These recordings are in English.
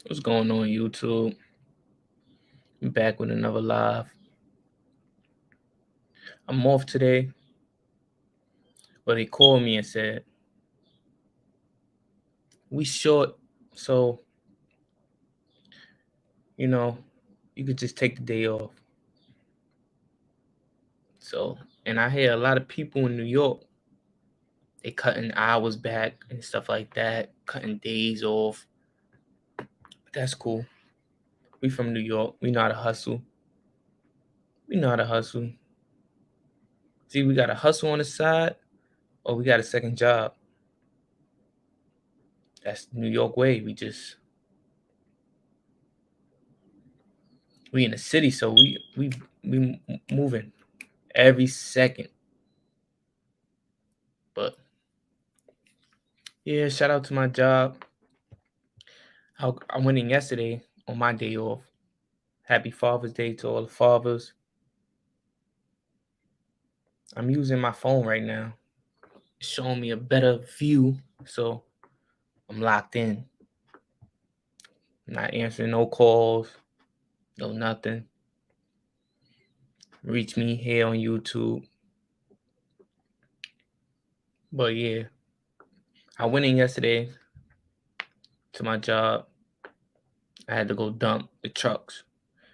What's going on, YouTube? I'm back with another live. I'm off today, but they called me and said, we short, so, you know, you could just take the day off. So, and I hear a lot of people in New York, they cutting hours back and stuff like that, cutting days off. That's cool. We from New York. We know how to hustle. We know how to hustle. See, we got to hustle on the side or we got a second job. That's the New York way. We in the city, so we moving every second. But yeah, shout out to my job. I went in yesterday on my day off. Happy Father's Day to all the fathers. I'm using my phone right now. It's showing me a better view, so I'm locked in. I'm not answering no calls, no nothing. Reach me here on YouTube. But yeah, I went in yesterday to my job. I had to go dump the trucks.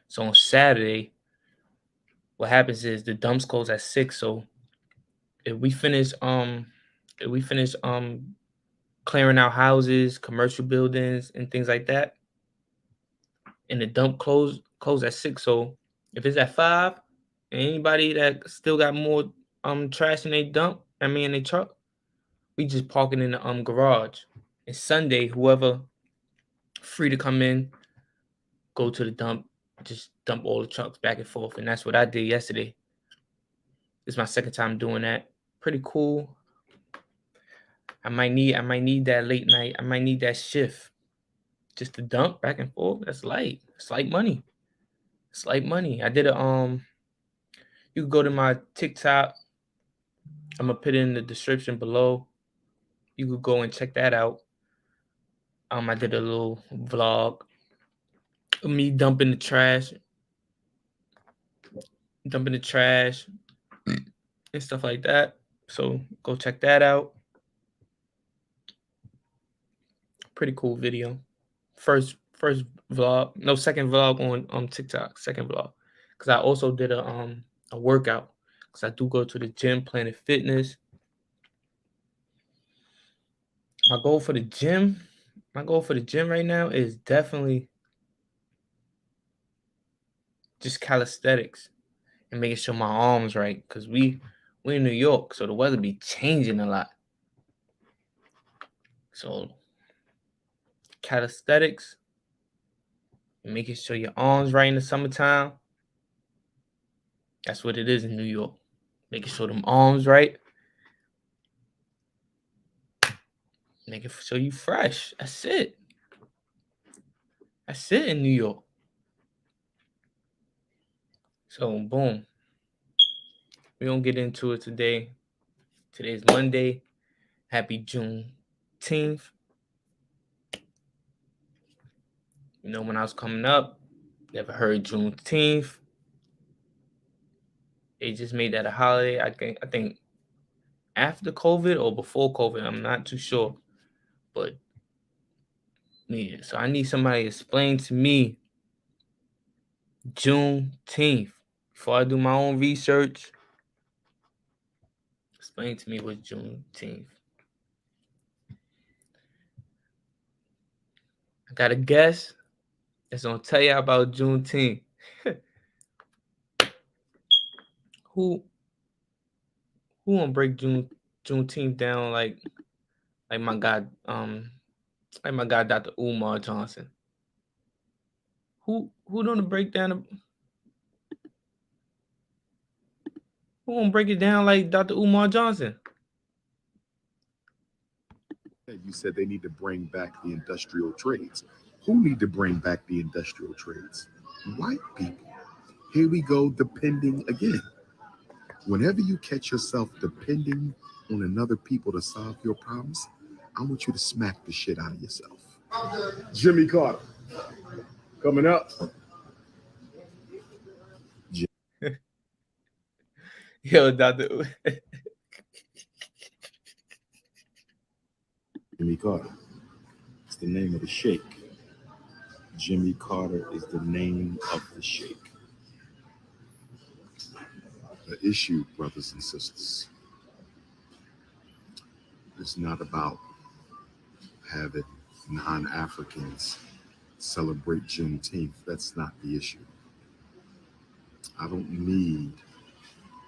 So on Saturday, what happens is the dumps close at 6. So if we finish clearing out houses, commercial buildings, and things like that, and the dump close at 6. So if it's at 5, and anybody that still got more trash in their dump, in their truck, we just park it in the garage. And Sunday, whoever free to come in, go to the dump, just dump all the trucks back and forth. And that's what I did yesterday. It's my second time doing that. Pretty cool. I might need that late night. I might need that shift. Just to dump back and forth. That's light. It's light money. It's light money. I did you can go to my TikTok. I'm gonna put it in the description below. You could go and check that out. I did a little vlog of me dumping the trash and stuff like that. So go check that out. Pretty cool video. First vlog, no, second vlog on TikTok. Second vlog, because I also did a workout. Because I do go to the gym, Planet Fitness. My goal for the gym right now is definitely just calisthenics and making sure my arms right. Because we in New York, so the weather be changing a lot. So calisthenics, making sure your arms right in the summertime. That's what it is in New York. Making sure them arms right. Making sure you fresh. That's it. That's it in New York. So boom. We don't get into it today. Today's Monday. Happy Juneteenth. You know, when I was coming up, never heard Juneteenth. They just made that a holiday. I think after COVID or before COVID, I'm not too sure. But yeah, so I need somebody to explain to me Juneteenth. Before I do my own research, explain to me what Juneteenth. I got a guess that's gonna tell you about Juneteenth. Who gonna break Juneteenth down like my guy Dr. Umar Johnson? Who gonna break down who gonna break it down like Dr. Umar Johnson? You said they need to bring back the industrial trades. Who need to bring back the industrial trades? White people. Here we go, depending again. Whenever you catch yourself depending on another people to solve your problems, I want you to smack the shit out of yourself. Jimmy Carter. Coming up, Yo, Dr. Jimmy Carter. It's the name of the sheikh. Jimmy Carter is the name of the sheikh. The issue, brothers and sisters, is not about having non Africans celebrate Juneteenth. That's not the issue. I don't need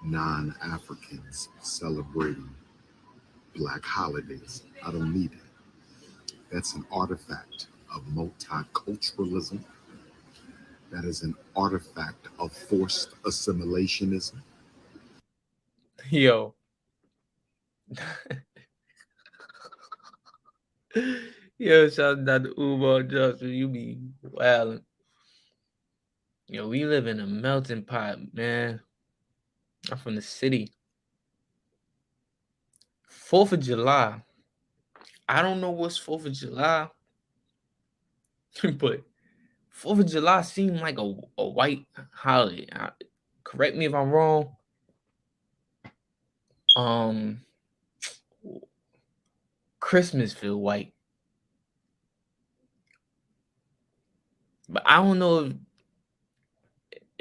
non Africans celebrating Black holidays. I don't need it. That's an artifact of multiculturalism. That is an artifact of forced assimilationism. Yo. Yo, shout out to Uber Justin. You be wildin'. Yo, we live in a melting pot, man. I'm from the city. 4th of July. I don't know what's 4th of July, but 4th of July seemed like a white holiday. Correct me if I'm wrong. Um, Christmas feel white, but I don't know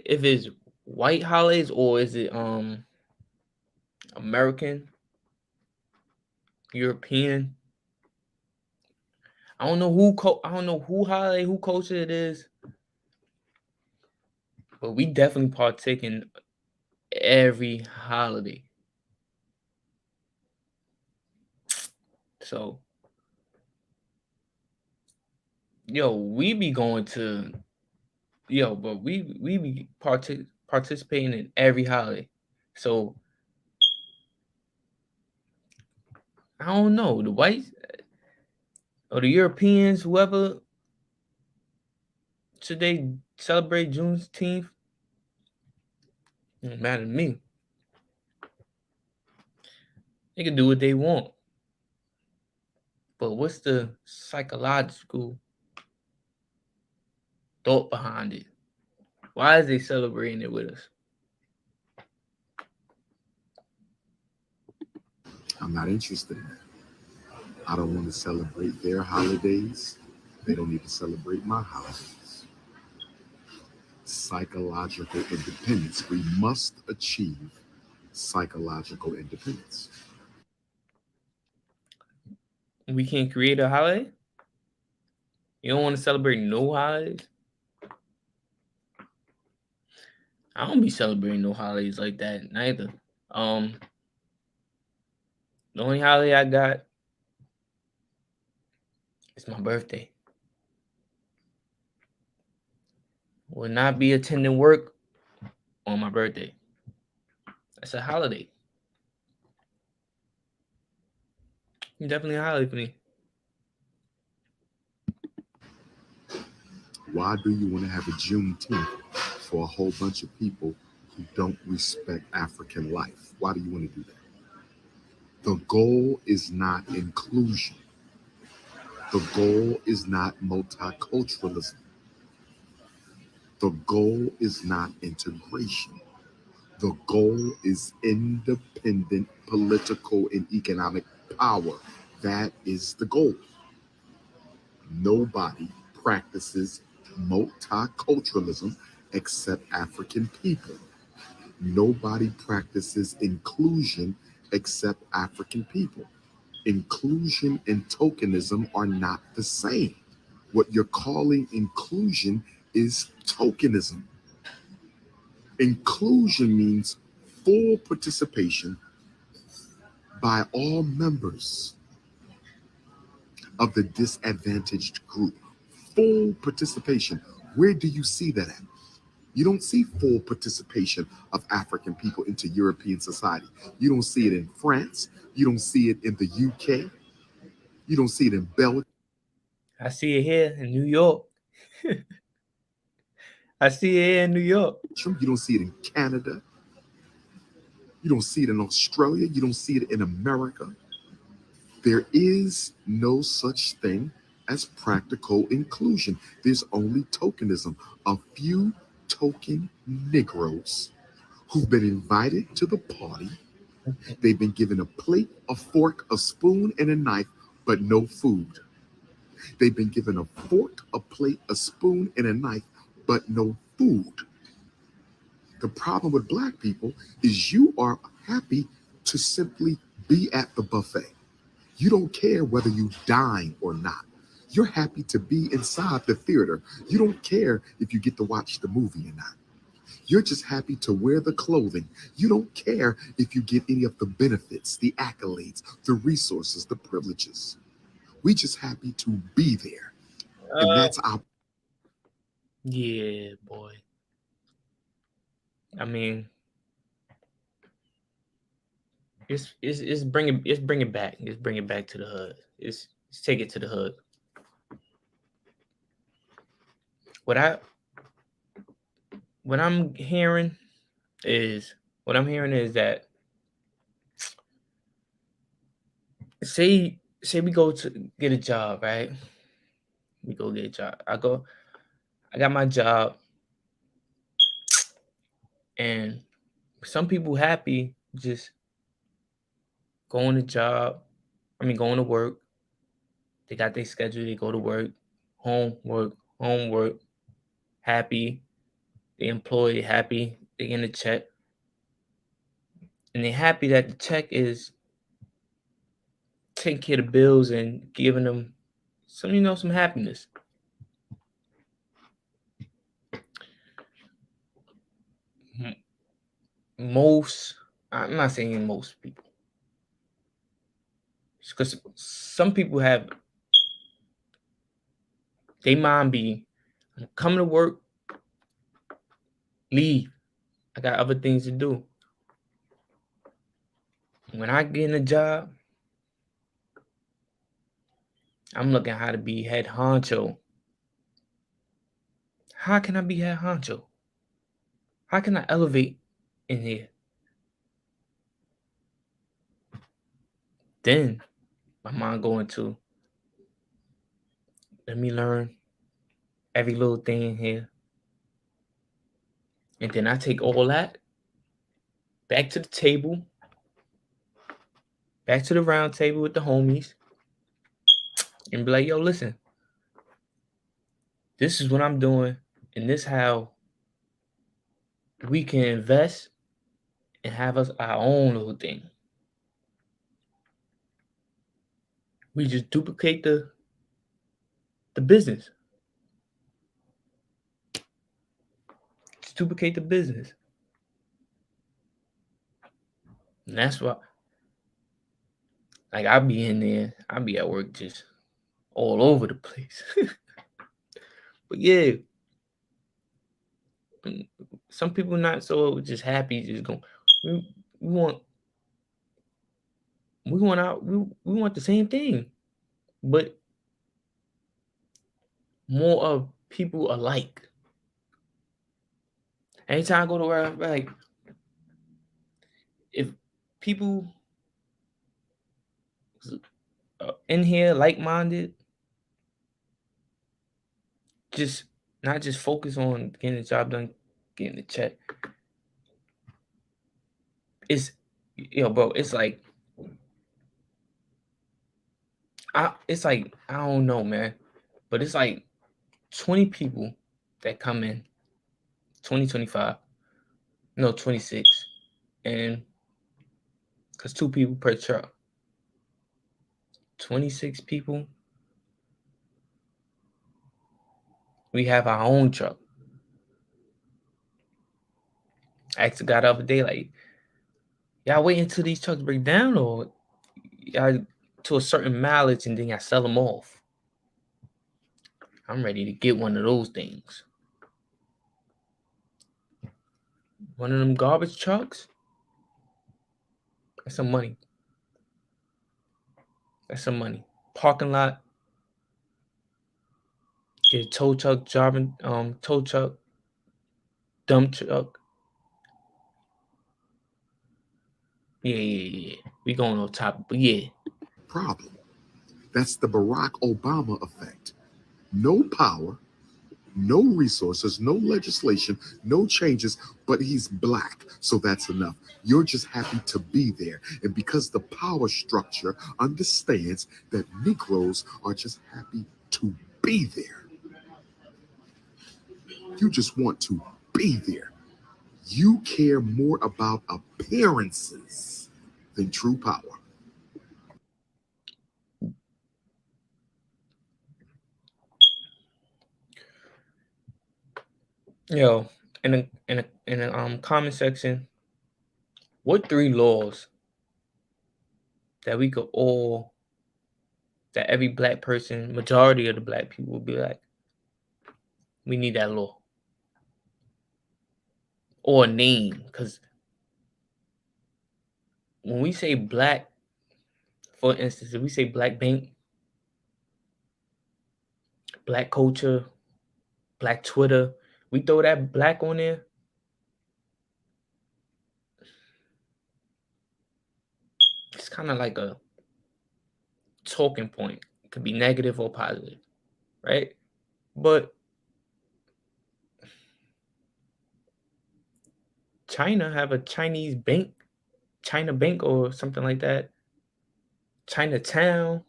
if it's white holidays or is it American, European. I don't know who holiday, who culture it is, but we definitely partake in every holiday. So, yo, we be going to but we be participating in every holiday. So I don't know the whites or the Europeans, whoever, should they celebrate Juneteenth? Don't matter to me. They can do what they want. But what's the psychological thought behind it? Why is they celebrating it with us? I'm not interested in that. I don't want to celebrate their holidays. They don't need to celebrate my holidays. Psychological independence. We must achieve psychological independence. We can't create a holiday? You don't want to celebrate no holidays? I don't be celebrating no holidays like that neither. Um, the only holiday I got is my birthday. Will not be attending work on my birthday. That's a holiday. Definitely a holiday for me. Why do you want to have a Juneteenth for a whole bunch of people who don't respect African life? Why do you want to do that? The goal is not inclusion. The goal is not multiculturalism. The goal is not integration. The goal is independent political and economic power. That is the goal. Nobody practices multiculturalism except African people. Nobody practices inclusion except African people. Inclusion and tokenism are not the same. What you're calling inclusion is tokenism. Inclusion means full participation by all members of the disadvantaged group. Full participation. Where do you see that at? You don't see full participation of African people into European society. You don't see it in France. You don't see it in the UK. You don't see it in Belgium. I see it here in New York. I see it here in New York. You don't see it in Canada. You don't see it in Australia. You don't see it in America. There is no such thing as practical inclusion. There's only tokenism. A few token Negroes who've been invited to the party. They've been given a plate, a fork, a spoon, and a knife, but no food. They've been given a fork, a plate, a spoon, and a knife, but no food. The problem with black people is you are happy to simply be at the buffet. You don't care whether you dine or not. You're happy to be inside the theater. You don't care if you get to watch the movie or not. You're just happy to wear the clothing. You don't care if you get any of the benefits, the accolades, the resources, the privileges. We just happy to be there. And Uh, that's our yeah, boy. I mean, bring it back. It's bring it back to the hood. It's take it to the hood. What I what I'm hearing is what I'm hearing is that say we go to get a job, right? We go get a job. I got my job, and some people happy just going to job. I mean, going to work. They got their schedule. They go to work, home, work. Happy. The employee happy. They get a check, and they're happy that the check is taking care of the bills and giving them some happiness. Most, I'm not saying most people, because some people have they mind be I'm coming to work, leave. I got other things to do. When I get in a job, I'm looking how to be head honcho. How can I be head honcho? How can I elevate in here? Then my mind going to let me learn every little thing in here. And then I take all that back to the table, back to the round table with the homies, and be like, yo, listen, this is what I'm doing, and this how we can invest and have us our own little thing. We just duplicate the business. Just duplicate the business. And that's why like I'll be in there, I'll be at work just all over the place. But yeah, some people not so just happy just going we, we want we want the same thing, but more of people alike. Anytime I go to where like if people in here like minded, just not just focus on getting the job done, getting the check. It's bro, it's like I don't know, man, but it's like 20 people that come in 2025, no 26, and because two people per truck, 26 people. We have our own truck. I asked the guy the other day, like, y'all wait until these trucks break down, or y'all to a certain mileage and then y'all sell them off? I'm ready to get one of those things. One of them garbage trucks. That's some money. That's some money. Parking lot. Get a tow truck driving. Tow truck. Dump truck. Yeah. We going on top, but yeah. problem. That's the Barack Obama effect. No power, no resources, no legislation, no changes, but he's black. So that's enough. You're just happy to be there. And because the power structure understands that Negroes are just happy to be there, you just want to be there. You care more about appearances than true power. Yo, in a comment section, what 3 laws that we could all, that every black person, majority of the black people would be like, we need that law, or a name? Because when we say black, for instance, if we say black bank, black culture, black Twitter, we throw that black on there, it's kind of like a talking point. It could be negative or positive, right? But China have a Chinese bank, China Bank or something like that, Chinatown.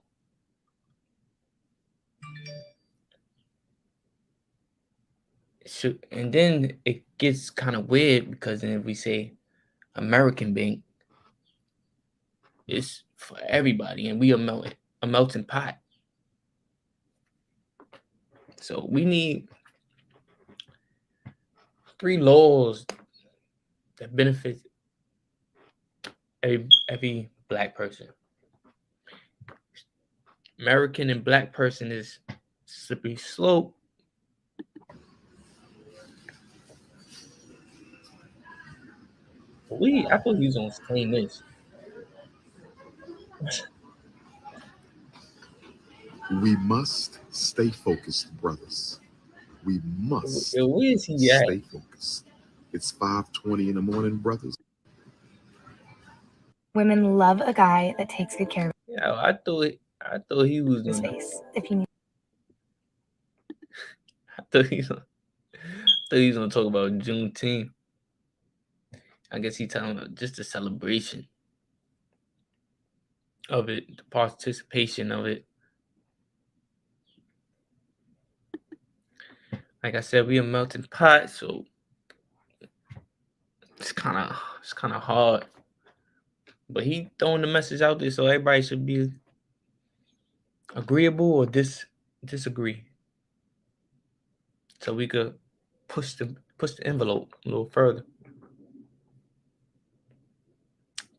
And then it gets kind of weird because then if we say American Bank, it's for everybody, and we are a melting pot. So we need 3 laws that benefit every black person. American and black person is slippery slope. I thought he was gonna explain this. We must stay focused, brothers. We must Where is he at? stay focused. It's 5:20 in the morning, brothers. Women love a guy that takes good care of Yeah, I thought he was his gonna. face. If he needs I thought he was gonna talk about Juneteenth. I guess he's talking about just the celebration of it, the participation of it. Like I said, we a melting pot, so it's kind of hard. But he throwing the message out there, so everybody should be agreeable or disagree, so we could push the envelope a little further.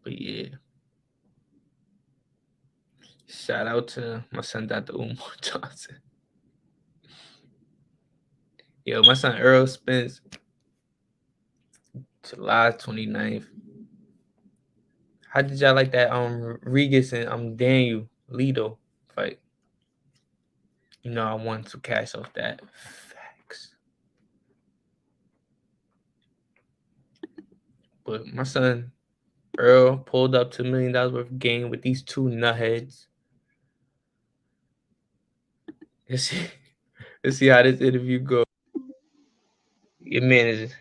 But yeah, shout out to my son Dr. Umar Johnson. Yo, my son Earl Spence, July 29th. How did y'all like that Regis and Daniel Lido fight? You know I want to cash off that. Facts. But my son Earl pulled up $2 million worth of game with these 2 nutheads. Let's see how this interview goes. Your man is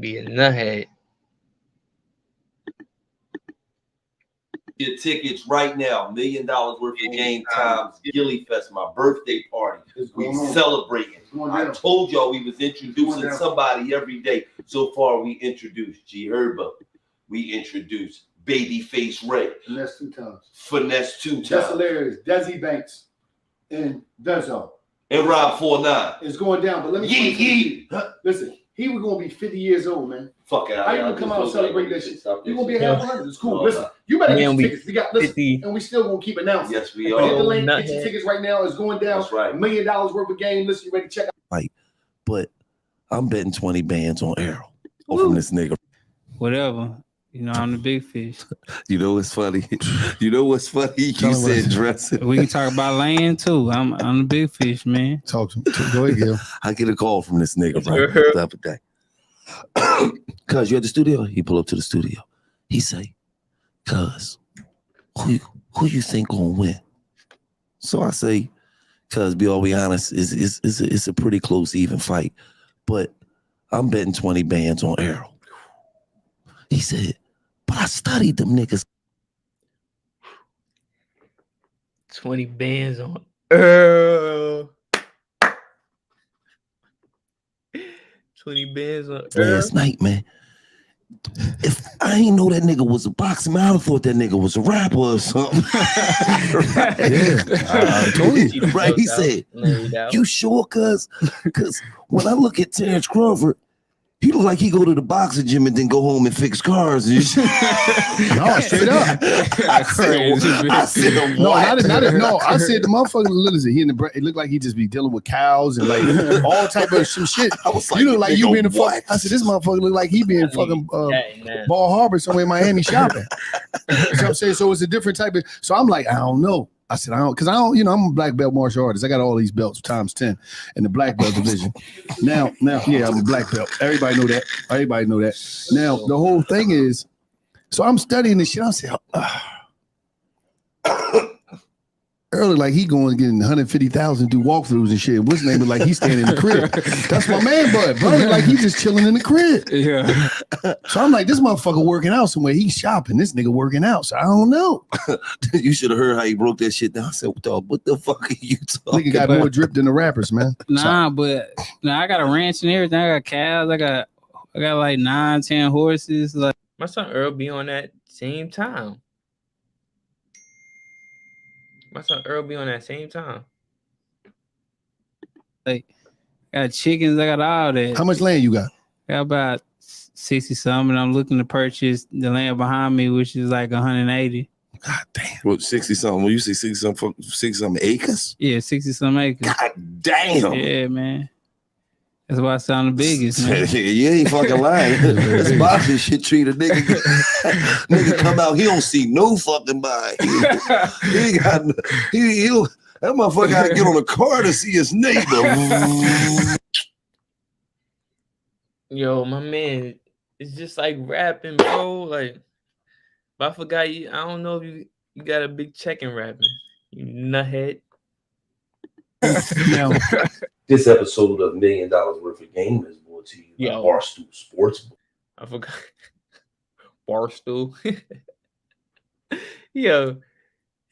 be a nuthead. Get tickets right now. $1 million worth of game times. Gilly Fest, my birthday party. We celebrating. I told y'all we was introducing somebody every day. So far, we introduced G Herba. We introduced Babyface Ray. Finesse 2 times. That's hilarious. Desi Banks and Dezo. And Rob 49. It's going down, but let me listen. He was gonna be 50 years old, man. Fuck it. How you gonna come out and celebrate that shit? You gonna be half 100. It's cool. Listen, you better get your tickets. We got and we still gonna keep announcing. Yes, we Hit are. the link. Get your tickets right now. It's going down. That's right. $1 million worth of game. Listen, you ready to check out? But I'm betting 20 bands on Errol from this nigga. Whatever. You know, I'm the big fish. You know what's funny? You said dressing. We can talk about land too. I'm the big fish, man. Talk to go ahead, Gil. I get a call from this nigga right the other day. Cuz you at the studio? He pull up to the studio. He say, cuz, who you think gonna win? So I say, cause be honest, it's a pretty close, even fight. But I'm betting 20 bands on Errol. He said, but I studied them niggas. 20 bands on Earl. 20 bands on Last night, man. If I ain't know that nigga was a boxer, man, I would thought that nigga was a rapper or something. Right? Yeah. I told you. Right? He said, you sure? Cause when I look at Terrence Crawford, he look like he go to the boxing gym and then go home and fix cars and shit. No, straight up. I said, no, I didn't. No, I said the motherfucker. Listen, he in the. It looked like he just be dealing with cows and like all type of some shit. I was like, you look like you being a fuck. I said, this motherfucker look like he being fucking Ball Harbor somewhere in Miami shopping. You know what I'm saying? So it's a different type of. So I'm like, I don't know. I said, I don't, because I don't, I'm a black belt martial artist. I got all these belts times 10 in the black belt division. Now, yeah, I'm a black belt. Everybody know that. Now, the whole thing is, so I'm studying this shit. I said, early, like he going to get 150,000 do walkthroughs and shit. What's his name? But like he's standing in the crib. That's my man, bud. Brother, like he just chilling in the crib. Yeah. So I'm like, this motherfucker working out somewhere. He's shopping. This nigga working out. So I don't know. You should have heard how he broke that shit down. I said, dog, what the fuck are you talking Nigga got about? more drip than the rappers, man. Nah, but I got a ranch and everything. I got cows. I got like 9-10 horses. Like my son Earl be on that same time. My son Earl be on that same time. Like, I got chickens. I got all that. How much land you got? I got about 60 something. And I'm looking to purchase the land behind me, which is like 180. God damn. What, 60 something? When you say 60 something acres? Yeah, 60 some acres. God damn. Yeah, man. That's why I sound the biggest, man. You ain't fucking lying. This boxing shit treat a nigga. Nigga come out, he don't see no fucking body. He got that motherfucker gotta get on a car to see his neighbor. Yo, my man, it's just like rapping, bro. Like, but I forgot you. I don't know if you got a big check in rapping. You nuthead. Now, This episode of $1 Million Worth of Game is brought to you by Barstool Sports. I forgot. Barstool. Yo,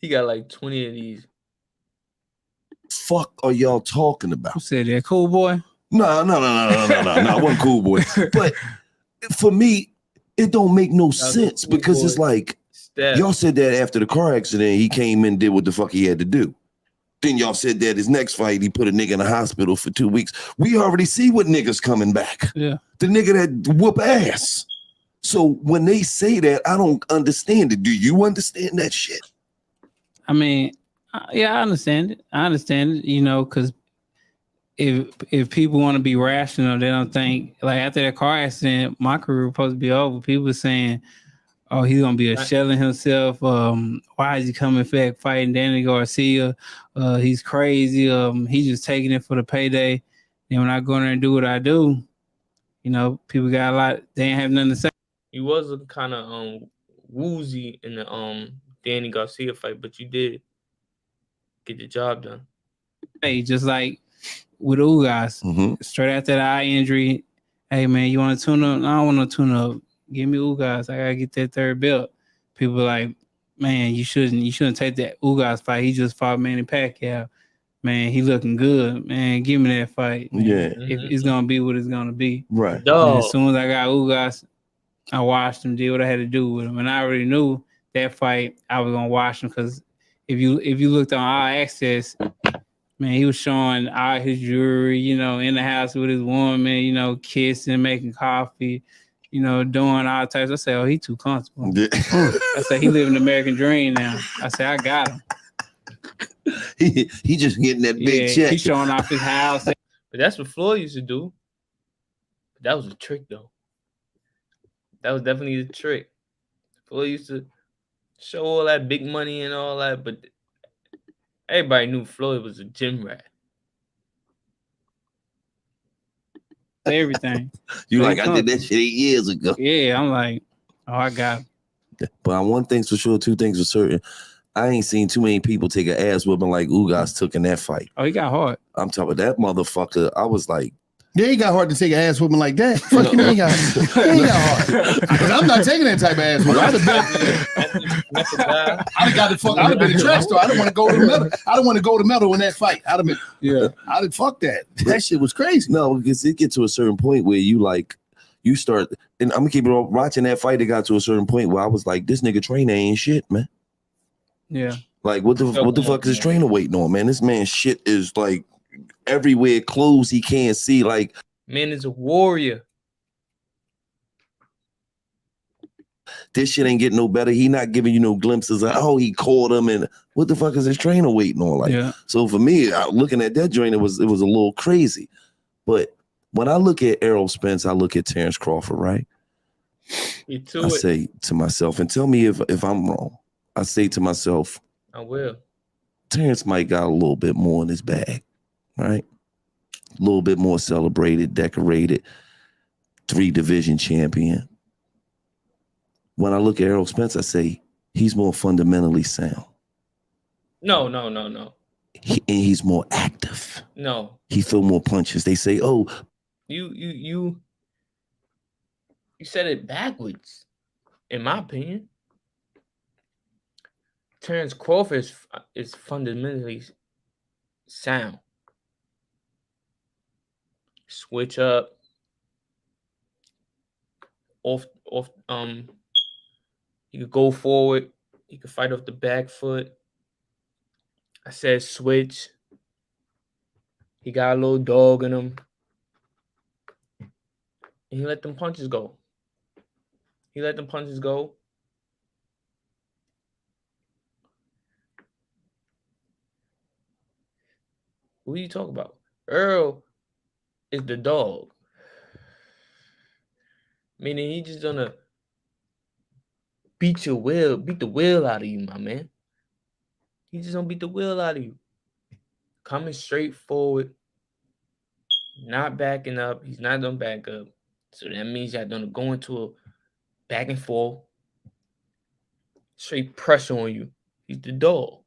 he got like 20 of these. Fuck are y'all talking about? Who said that? Cool boy? No. I wasn't cool boy. But for me, it don't make no sense because it's like y'all said that after the car accident, he came and did what the fuck he had to do. Then y'all said that his next fight, he put a nigga in the hospital for 2 weeks. We already see what niggas coming back. Yeah. The nigga that whoop ass. So when they say that, I don't understand it. Do you understand that shit? I mean, yeah, I understand it. Because if people want to be rational, they don't think, like after that car accident, my career was supposed to be over. People saying, oh, he's gonna be shelling himself. Why is he coming back fighting Danny Garcia? He's crazy. He's just taking it for the payday. And when I go in there and do what I do, people got a lot. They ain't have nothing to say. He was kind of woozy in the Danny Garcia fight, but you did get the job done. Hey, just like with Ugas, straight after the eye injury. Hey man, you want to tune up? No, I don't want to tune up. Give me Ugas. I gotta get that third belt. People are like, man, you shouldn't take that Ugas fight. He just fought Manny Pacquiao. Man, he looking good. Man, give me that fight. Man. Yeah. It's gonna be what it's gonna be. Right. As soon as I got Ugas, I watched him, did what I had to do with him. And I already knew that fight I was gonna watch him because if you looked on All Access, man, he was showing all his jewelry, in the house with his woman, kissing, making coffee. Doing all types. I say, oh, he too comfortable. Yeah. I say, he living the American dream now. I say, I got him. He just getting that big check. He's showing off his house. But that's what Floyd used to do. But that was a trick, though. That was definitely the trick. Floyd used to show all that big money and all that, but everybody knew Floyd was a gym rat. Everything. You like, I did that shit 8 years ago. Yeah, I'm like, oh, I got him. But one thing's for sure, two things for certain. I ain't seen too many people take an ass whooping like Ugas took in that fight. Oh, he got hard. I'm talking about that motherfucker. I was like, yeah, he got hard to take an ass whooping like that. Fuck you, he got hard. Because I'm not taking that type of ass whooping. I'd have got the fuck. I'd have been a track star. I don't want to go to the medal. I don't want to go to medal in that fight. I'd have been. Yeah. I'd have fucked that. That shit was crazy. No, because it gets to a certain point where you start, and I'm gonna keep it on watching that fight. It got to a certain point where I was like, this nigga trainer ain't shit, man. Yeah. Like what the fuck is his trainer waiting on, man? This man's shit is like everywhere closed. He can't see. Like, man is a warrior. This shit ain't getting no better. He not giving you no glimpses of, oh, he caught him, and what the fuck is his trainer waiting on? Like, yeah. So for me, looking at that joint, it was a little crazy. But when I look at Errol Spence, I look at Terrence Crawford, right? I say to myself, and tell me if I'm wrong. I say to myself, I will. Terrence might got a little bit more in his bag, right? A little bit more celebrated, decorated, 3-division champion. When I look at Errol Spence, I say he's more fundamentally sound. No. He's more active. No. He throw more punches. They say, oh, you said it backwards, in my opinion. Terrence Crawford is fundamentally sound. Switch up. Off. He could go forward. He could fight off the back foot. I said switch. He got a little dog in him. And he let them punches go. What are you talking about? Earl is the dog. Meaning he just gonna beat the will out of you, my man. He just gonna beat the will out of you. Coming straight forward, not backing up. He's not gonna back up. So that means you're gonna go into a back and forth, straight pressure on you. He's the dog.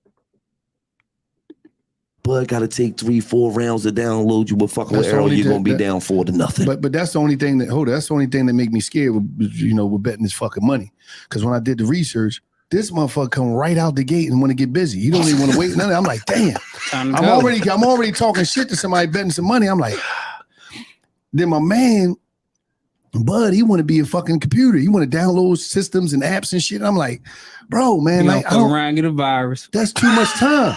Bud got to take 3-4 rounds to download you, but fucking with Errol, you're gonna be down 4-0. But that's the only thing that make me scared with betting this fucking money. Because when I did the research, this motherfucker come right out the gate and want to get busy. He don't even want to wait. I'm like, damn. I'm already talking shit to somebody betting some money. I'm like, then my man, Bud, he want to be a fucking computer. He want to download systems and apps and shit. I'm like, bro, man, like I don't around get a virus. That's too much time.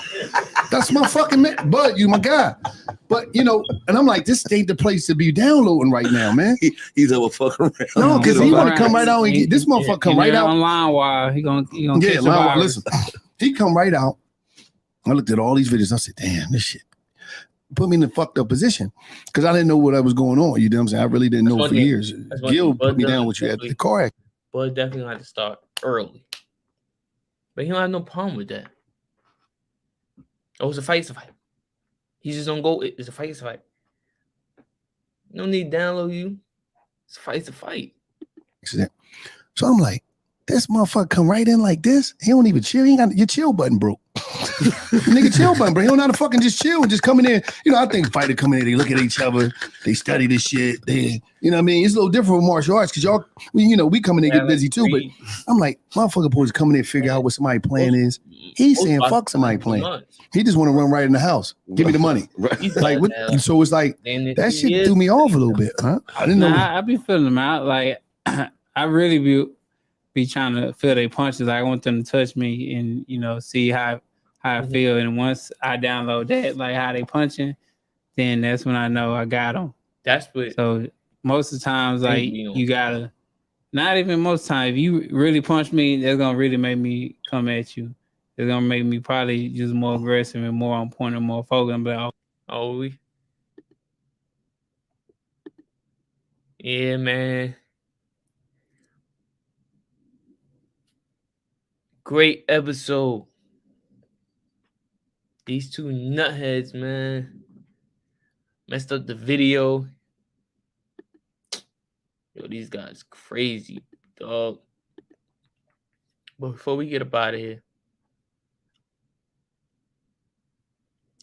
That's my fucking man. Bud, you my guy. But and I'm like, this ain't the place to be downloading right now, man. He's ever fucking around. No, because he want to come right out and get this motherfucker come right out online while he gonna catch the virus. Listen, he come right out. I looked at all these videos. I said, damn, this shit put me in the fucked up position because I didn't know what was going on. You know what I'm saying? I really didn't know for years. Gil put me down with you at the car accident. Bud definitely had to start early. But he don't have no problem with that. Oh, it's a fight, He just don't go, it's a fight, No need to download you. It's a fight. So I'm like, this motherfucker come right in like this. He don't even chill. He ain't got your chill button broke. Nigga chill button, bro. He don't know how to fucking just chill and just come in there. I think fighter come in there, they look at each other, they study this shit. They, you know what I mean? It's a little different with martial arts because y'all, we come in there get busy too. But I'm like, motherfucker supposed to come in there and figure out what somebody's plan is. He's saying fuck somebody plan. He just want to run right in the house. Give me the money. Like what? So it's like that shit threw me off a little bit, huh? I didn't know. I be feeling them out. Like I really be trying to feel their punches. I want them to touch me and see how I feel. And once I download that, like how they punching, then that's when I know I got them. That's what. So most of the times, like you gotta. Not even most times. If you really punch me, that's gonna really make me come at you. It's gonna make me probably just more aggressive and more on point and more focused. But yeah, man. Great episode. These two nutheads, man, messed up the video. Yo, these guys crazy, dog. But before we get up out of here,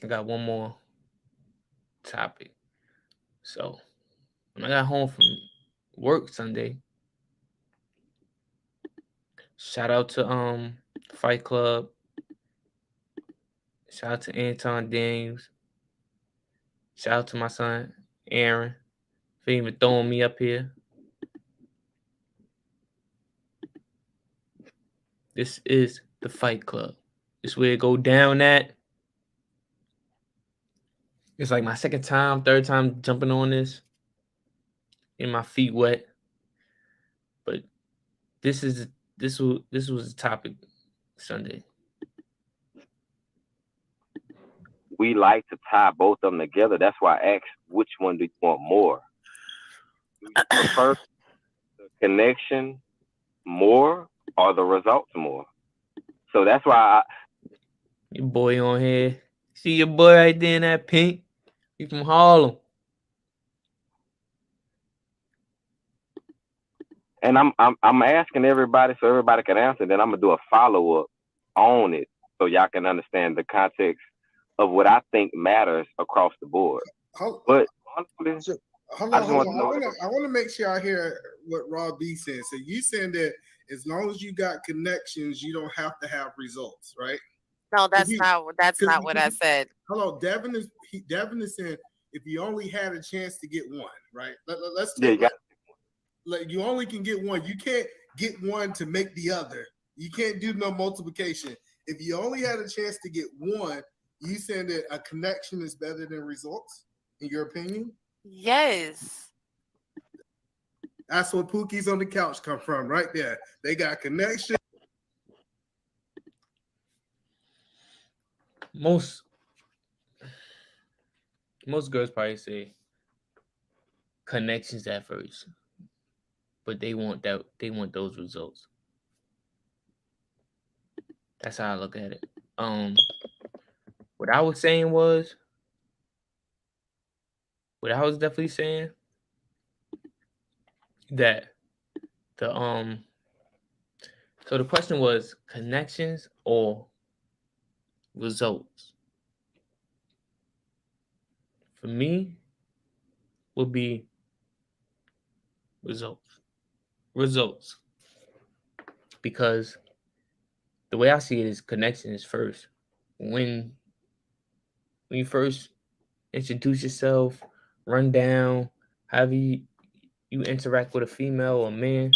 I got one more topic. So when I got home from work Sunday, shout out to Fight Club. Shout out to Anton Daniels. Shout out to my son Aaron for even throwing me up here. This is the Fight Club. This where it go down at. It's like my second time, third time jumping on this. And my feet wet. But this was the topic Sunday. We like to tie both of them together. That's why I asked, which one do you want more? Do you prefer the connection more or the results more? So that's why Your boy on here. See your boy right there in that pink? He from Harlem. and I'm asking everybody so everybody can answer. Then I'm gonna do a follow up on it so y'all can understand the context of what I think matters across the board. But honestly, hold on. I want to make sure I hear what Rob B said. So you saying that as long as you got connections, you don't have to have results, right? No, that's not what I said. Hello, Devin is saying if you only had a chance to get one, right? Let's like you only can get one. You can't get one to make the other. You can't do no multiplication. If you only had a chance to get one, you saying that a connection is better than results, in your opinion? Yes. That's where Pookie's on the couch come from, right there. They got connection. Most girls probably say connections at first, but they want those results. That's how I look at it. What I was definitely saying that the so the question was connections or results. For me, would be results, because the way I see it is connection is first. When you first introduce yourself, run down, however you interact with a female or man,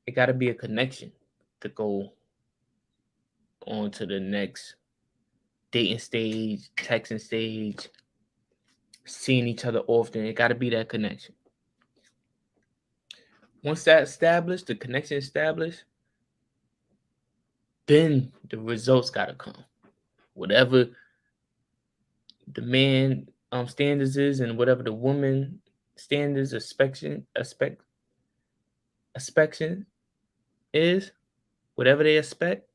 it got to be a connection to go on to the next dating stage, texting stage, seeing each other often. It got to be that connection. Once that's established, the connection established, then the results got to come. Whatever the man standards is and whatever the woman standards inspection is, whatever they expect,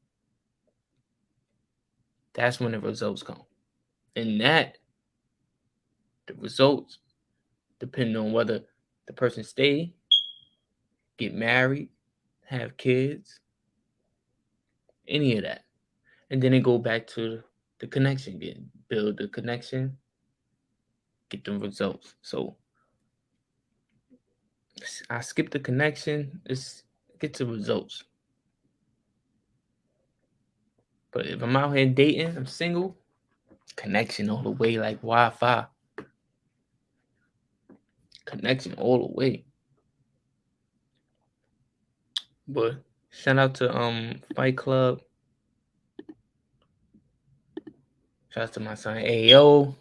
that's when the results come. And the results depend on whether the person stay, get married, have kids, any of that. And then it go back to the connection again. Build the connection, get the results. So I skip the connection, let's get to results. But if I'm out here dating, I'm single, connection all the way, like Wi-Fi. Connection all the way. But shout out to Fight Club. Shout out to my son Ayo.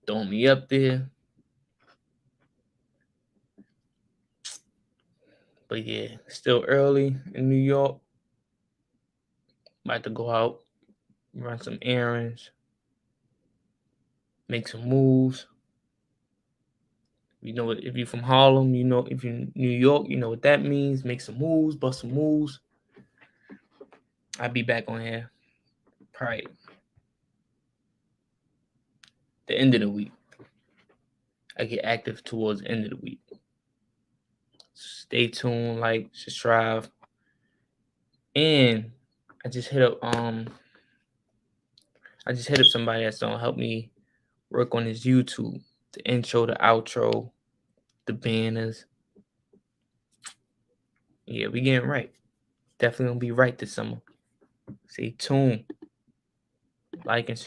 Throwing me up there. But yeah, still early in New York. About to go out, run some errands, make some moves. You know, if you're from Harlem, you know, if you're in New York, you know what that means. Make some moves, bust some moves. I'll be back on here probably the end of the week. I get active towards the end of the week. Stay tuned, like, subscribe. And I just hit up I just hit up somebody that's gonna help me work on his YouTube, the intro, the outro, the banners. Yeah, we getting right. Definitely gonna be right this summer. Stay tuned. Like and